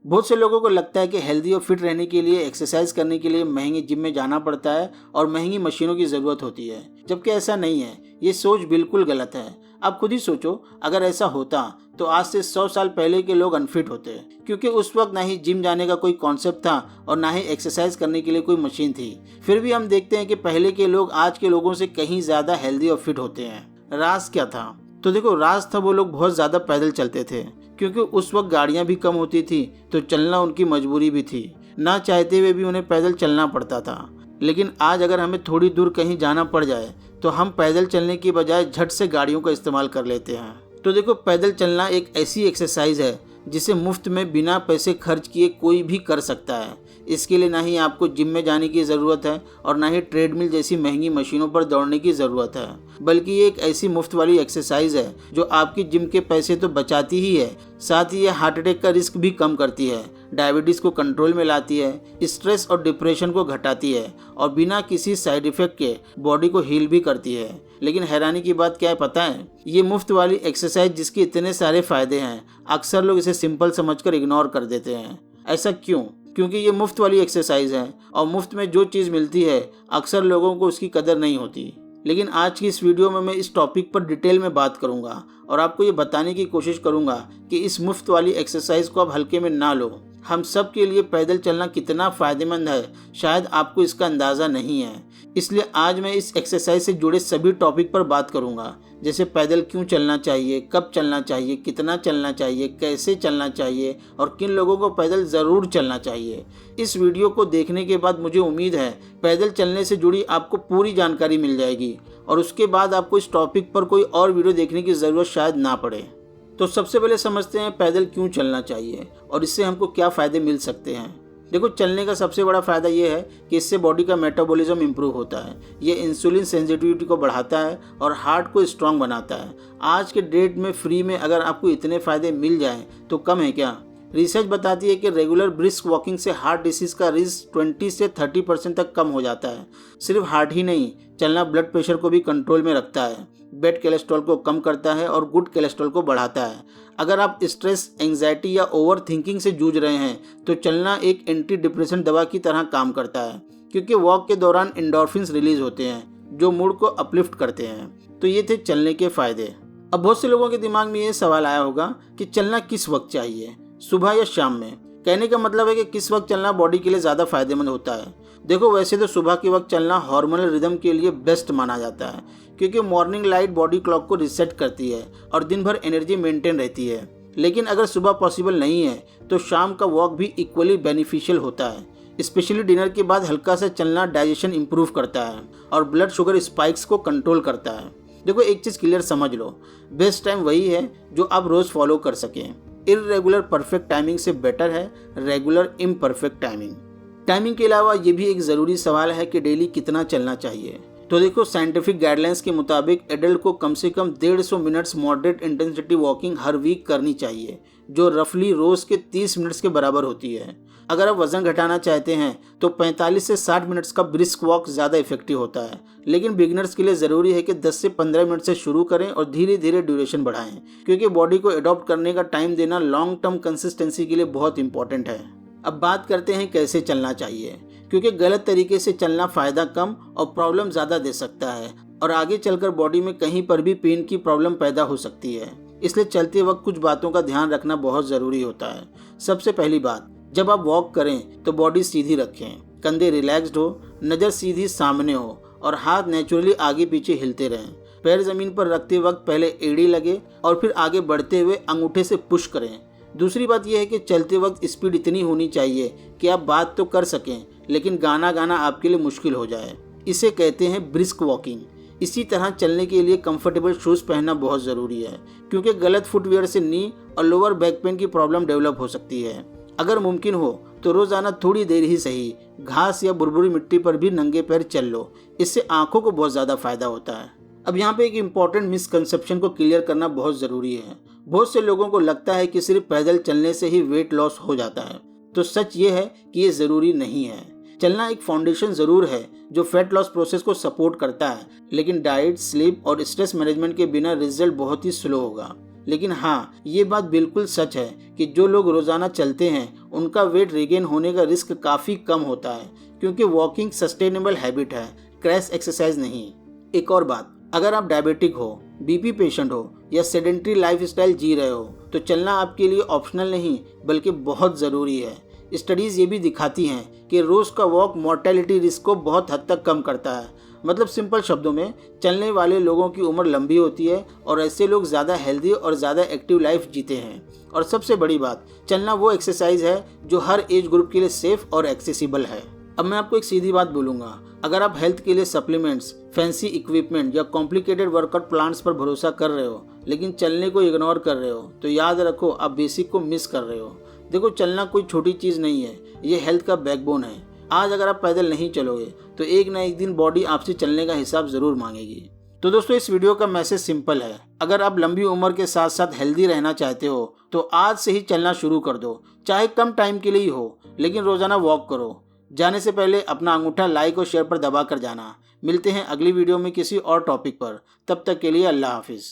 बहुत से लोगों को लगता है कि हेल्दी और फिट रहने के लिए एक्सरसाइज करने के लिए महंगे जिम में जाना पड़ता है और महंगी मशीनों की ज़रूरत होती है, जबकि ऐसा नहीं है। ये सोच बिल्कुल गलत है। आप खुद ही सोचो, अगर ऐसा होता तो आज से 100 साल पहले के लोग अनफिट होते, क्योंकि उस वक्त ना ही जिम जाने का कोई कॉन्सेप्ट था और ना ही एक्सरसाइज करने के लिए कोई मशीन थी। फिर भी हम देखते हैं कि पहले के लोग आज के लोगों से कहीं ज़्यादा हेल्दी और फिट होते हैं। राज क्या था? तो देखो, राज था वो लोग बहुत ज़्यादा पैदल चलते थे, क्योंकि उस वक्त गाड़ियाँ भी कम होती थी, तो चलना उनकी मजबूरी भी थी। ना चाहते हुए भी उन्हें पैदल चलना पड़ता था। लेकिन आज अगर हमें थोड़ी दूर कहीं जाना पड़ जाए तो हम पैदल चलने की बजाय झट से गाड़ियों का इस्तेमाल कर लेते हैं। तो देखो, पैदल चलना एक ऐसी एक्सरसाइज है जिसे मुफ्त में बिना पैसे खर्च किए कोई भी कर सकता है। इसके लिए ना ही आपको जिम में जाने की ज़रूरत है और ना ही ट्रेडमिल जैसी महंगी मशीनों पर दौड़ने की ज़रूरत है, बल्कि ये एक ऐसी मुफ्त वाली एक्सरसाइज है जो आपकी जिम के पैसे तो बचाती ही है, साथ ही ये हार्ट अटैक का रिस्क भी कम करती है, डायबिटीज़ को कंट्रोल में लाती है, स्ट्रेस और डिप्रेशन को घटाती है और बिना किसी साइड इफ़ेक्ट के बॉडी को हील भी करती है। लेकिन हैरानी की बात क्या है पता है? ये मुफ्त वाली एक्सरसाइज जिसके इतने सारे फ़ायदे हैं, अक्सर लोग इसे सिंपल समझकर इग्नोर कर देते हैं। ऐसा क्यों? क्योंकि ये मुफ्त वाली एक्सरसाइज है और मुफ्त में जो चीज़ मिलती है अक्सर लोगों को उसकी कदर नहीं होती। लेकिन आज की इस वीडियो में मैं इस टॉपिक पर डिटेल में बात करूंगा और आपको ये बताने की कोशिश करूंगा कि इस मुफ्त वाली एक्सरसाइज को आप हल्के में ना लो। हम सब के लिए पैदल चलना कितना फ़ायदेमंद है, शायद आपको इसका अंदाज़ा नहीं है। इसलिए आज मैं इस एक्सरसाइज से जुड़े सभी टॉपिक पर बात करूंगा, जैसे पैदल क्यों चलना चाहिए, कब चलना चाहिए, कितना चलना चाहिए, कैसे चलना चाहिए और किन लोगों को पैदल ज़रूर चलना चाहिए। इस वीडियो को देखने के बाद मुझे उम्मीद है पैदल चलने से जुड़ी आपको पूरी जानकारी मिल जाएगी और उसके बाद आपको इस टॉपिक पर कोई और वीडियो देखने की ज़रूरत शायद ना पड़े। तो सबसे पहले समझते हैं पैदल क्यों चलना चाहिए और इससे हमको क्या फ़ायदे मिल सकते हैं। देखो, चलने का सबसे बड़ा फ़ायदा ये है कि इससे बॉडी का मेटाबॉलिज्म इम्प्रूव होता है। ये इंसुलिन सेंसिटिविटी को बढ़ाता है और हार्ट को स्ट्रांग बनाता है। आज के डेट में फ्री में अगर आपको इतने फ़ायदे मिल जाएं तो कम है क्या? रिसर्च बताती है कि रेगुलर ब्रिस्क वॉकिंग से हार्ट डिसीज़ का रिस्क 20 से 30% तक कम हो जाता है। सिर्फ हार्ट ही नहीं, चलना ब्लड प्रेशर को भी कंट्रोल में रखता है, बैड कोलेस्ट्रॉल को कम करता है और गुड कोलेस्ट्रॉल को बढ़ाता है। अगर आप स्ट्रेस, एंग्जाइटी या ओवर थिंकिंग से जूझ रहे हैं तो चलना एक एंटी डिप्रेशन दवा की तरह काम करता है, क्योंकि वॉक के दौरान एंडोर्फिन्स रिलीज होते हैं जो मूड को अपलिफ्ट करते हैं। तो ये थे चलने के फ़ायदे। अब बहुत से लोगों के दिमाग में ये सवाल आया होगा कि चलना किस वक्त चाहिए, सुबह या शाम में? कहने का मतलब है कि किस वक्त चलना बॉडी के लिए ज़्यादा फायदेमंद होता है। देखो, वैसे तो सुबह के वक्त चलना हार्मोनल रिदम के लिए बेस्ट माना जाता है, क्योंकि मॉर्निंग लाइट बॉडी क्लॉक को रिसेट करती है और दिन भर एनर्जी मेंटेन रहती है। लेकिन अगर सुबह पॉसिबल नहीं है तो शाम का वॉक भी इक्वली बेनिफिशियल होता है। स्पेशली डिनर के बाद हल्का सा चलना डाइजेशन इंप्रूव करता है और ब्लड शुगर स्पाइक्स को कंट्रोल करता है। देखो, एक चीज़ क्लियर समझ लो, बेस्ट टाइम वही है जो आप रोज़ फॉलो कर सकें। इर्रेगुलर परफेक्ट टाइमिंग से बेटर है रेगुलर इम्परफेक्ट टाइमिंग। टाइमिंग के अलावा ये भी एक ज़रूरी सवाल है कि डेली कितना चलना चाहिए। तो देखो, साइंटिफिक गाइडलाइंस के मुताबिक एडल्ट को कम से कम 150 मिनट्स मॉडरेट इंटेंसिटी वॉकिंग हर वीक करनी चाहिए, जो रफली रोज़ के 30 मिनट्स के बराबर होती है। अगर आप वज़न घटाना चाहते हैं तो 45 से 60 मिनट्स का ब्रिस्क वॉक ज़्यादा इफेक्टिव होता है। लेकिन बिगिनर्स के लिए ज़रूरी है कि 10 से 15 मिनट से शुरू करें और धीरे धीरे ड्यूरेशन बढ़ाएं, क्योंकि बॉडी को एडॉप्ट करने का टाइम देना लॉन्ग टर्म कंसिस्टेंसी के लिए बहुत इंपॉर्टेंट है। अब बात करते हैं कैसे चलना चाहिए, क्योंकि गलत तरीके से चलना फ़ायदा कम और प्रॉब्लम ज़्यादा दे सकता है और आगे चलकर बॉडी में कहीं पर भी पेन की प्रॉब्लम पैदा हो सकती है। इसलिए चलते वक्त कुछ बातों का ध्यान रखना बहुत ज़रूरी होता है। सबसे पहली बात, जब आप वॉक करें तो बॉडी सीधी रखें, कंधे रिलैक्स्ड हो, नज़र सीधी सामने हो और हाथ नेचुरली आगे पीछे हिलते रहें। पैर ज़मीन पर रखते वक्त पहले एड़ी लगे और फिर आगे बढ़ते हुए अंगूठे से पुश करें। दूसरी बात यह है कि चलते वक्त स्पीड इतनी होनी चाहिए कि आप बात तो कर सकें लेकिन गाना गाना आपके लिए मुश्किल हो जाए। इसे कहते हैं ब्रिस्क वॉकिंग। इसी तरह चलने के लिए कंफर्टेबल शूज़ पहनना बहुत ज़रूरी है, क्योंकि गलत फुटवियर से नी और लोअर बैक पेन की प्रॉब्लम डेवलप हो सकती है। अगर मुमकिन हो तो रोज़ाना थोड़ी देर ही सही घास या बुरबुरी मिट्टी पर भी नंगे पैर चल लो, इससे आँखों को बहुत ज़्यादा फ़ायदा होता है। अब यहाँ पे एक इम्पॉर्टेंट मिसकंसेप्शन को क्लियर करना बहुत ज़रूरी है। बहुत से लोगों को लगता है कि सिर्फ पैदल चलने से ही वेट लॉस हो जाता है, तो सच ये है कि ये ज़रूरी नहीं है। चलना एक फाउंडेशन ज़रूर है जो फैट लॉस प्रोसेस को सपोर्ट करता है, लेकिन डाइट, स्लीप और स्ट्रेस मैनेजमेंट के बिना रिजल्ट बहुत ही स्लो होगा। लेकिन हाँ, ये बात बिल्कुल सच है कि जो लोग रोजाना चलते हैं उनका वेट रिगेन होने का रिस्क काफ़ी कम होता है, क्योंकि वॉकिंग सस्टेनेबल हैबिट है, क्रैश एक्सरसाइज नहीं। एक और बात, अगर आप डायबिटिक हो, बीपी पेशेंट हो या सेडेंट्री लाइफस्टाइल जी रहे हो तो चलना आपके लिए ऑप्शनल नहीं बल्कि बहुत ज़रूरी है। स्टडीज़ ये भी दिखाती हैं कि रोज़ का वॉक मॉर्टेलिटी रिस्क को बहुत हद तक कम करता है। मतलब सिंपल शब्दों में, चलने वाले लोगों की उम्र लंबी होती है और ऐसे लोग ज़्यादा हेल्दी और ज़्यादा एक्टिव लाइफ जीते हैं। और सबसे बड़ी बात, चलना वो एक्सरसाइज है जो हर एज ग्रुप के लिए सेफ और एक्सेसिबल है। अब मैं आपको एक सीधी बात बोलूँगा, अगर आप हेल्थ के लिए सप्लीमेंट्स, फैंसी इक्विपमेंट या कॉम्प्लिकेटेड वर्कआउट प्लान्स पर भरोसा कर रहे हो लेकिन चलने को इग्नोर कर रहे हो तो याद रखो, आप बेसिक को मिस कर रहे हो। देखो, चलना कोई छोटी चीज़ नहीं है, ये हेल्थ का बैकबोन है। आज अगर आप पैदल नहीं चलोगे तो एक ना एक दिन बॉडी आपसे चलने का हिसाब ज़रूर मांगेगी। तो दोस्तों, इस वीडियो का मैसेज सिंपल है, अगर आप लंबी उम्र के साथ साथ हेल्दी रहना चाहते हो तो आज से ही चलना शुरू कर दो। चाहे कम टाइम के लिए ही हो, लेकिन रोज़ाना वॉक करो। जाने से पहले अपना अंगूठा लाइक और शेयर पर दबा कर जाना। मिलते हैं अगली वीडियो में किसी और टॉपिक पर। तब तक के लिए अल्लाह हाफिज़।